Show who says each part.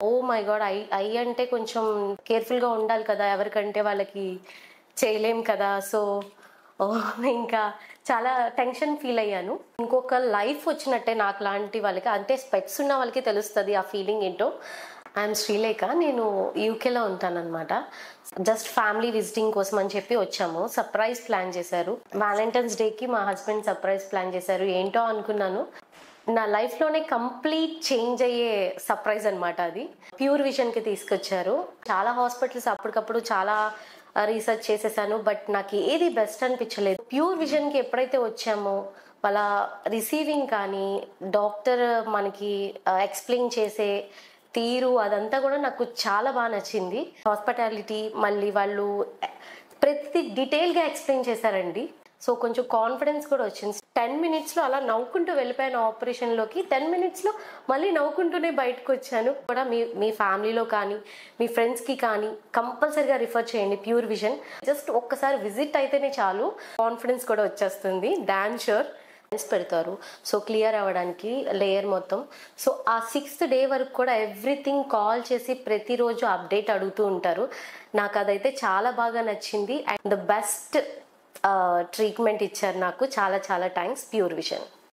Speaker 1: Oh my God! I అంటే కొంచెం కేర్‌ఫుల్‌గా ఉండాలి కదా! ఎవరికంటే వాళ్ళకి చేయలేం కదా! సో, ఇంకా చాలా టెన్షన్ ఫీల్ అయ్యాను. ఇంకొక లైఫ్ వచ్చినట్టే నాకులాంటి వాళ్ళకి, అంటే స్పెక్ట్స్ ఉన్న వాళ్ళకి తెలుస్తది ఆ ఫీలింగ్ ఏంటో. ఐయామ్ శ్రీలేఖ. నేను యూకేలో ఉంటాననమాట. జస్ట్ ఫ్యామిలీ విజిటింగ్ కోసం అని చెప్పి వచ్చాము. సర్ప్రైజ్ ప్లాన్ చేశారు. వాలంటైన్స్ డేకి మా హస్బెండ్ సర్ప్రైజ్ ప్లాన్ చేశారు. ఏంటో అనుకున్నాను. నా లైఫ్‌లోనే కంప్లీట్ చేంజ్ అయ్యే సర్ప్రైజ్ అనమాట అది. ప్యూర్ విజన్‌కి తీసుకొచ్చారు. చాలా హాస్పిటల్స్ అప్పటికప్పుడు చాలా రీసెర్చ్ చేసేసాను. బట్ నాకు ఏది బెస్ట్ అనిపించలేదు. ప్యూర్ విజన్‌కి ఎప్పుడైతే వచ్చామో వాళ్ళ రిసీవింగ్ కానీ, డాక్టర్ మనకి ఎక్స్‌ప్లెయిన్ చేసే తీరు అదంతా కూడా నాకు చాలా బాగా నచ్చింది. హాస్పిటాలిటీ, మళ్ళీ వాళ్ళు ప్రతి డీటెయిల్‌గా ఎక్స్‌ప్లెయిన్ చేశారండి. సో, కొంచెం కాన్ఫిడెన్స్ కూడా వచ్చింది. 10 మినిట్స్‌లో అలా నవ్వుకుంటూ వెళ్ళిపోయాను ఆపరేషన్‌లోకి. 10 మినిట్స్‌లో మళ్ళీ నవ్వుకుంటూనే బయటకొచ్చాను. కూడా మీ మీ ఫ్యామిలీలో కానీ, మీ ఫ్రెండ్స్‌కి కానీ కంపల్సరీగా రిఫర్ చేయండి ప్యూర్ విజన్. జస్ట్ ఒక్కసారి విజిట్ అయితేనే చాలు, కాన్ఫిడెన్స్ కూడా వచ్చేస్తుంది. Dam sure. లెన్స్ పెడతారు. సో, క్లియర్ అవ్వడానికి లేయర్ మొత్తం. సో, ఆ 6th డే వరకు కూడా ఎవ్రీథింగ్ కాల్ చేసి ప్రతిరోజు అప్డేట్ అడుగుతూ ఉంటారు. నాకదైతే చాలా బాగా నచ్చింది. అండ్ ద బెస్ట్ ట్రీట్మెంట్ ఇచ్చారు నాకు. చాలా చాలా థ్యాంక్స్ ప్యూర్ విజన్.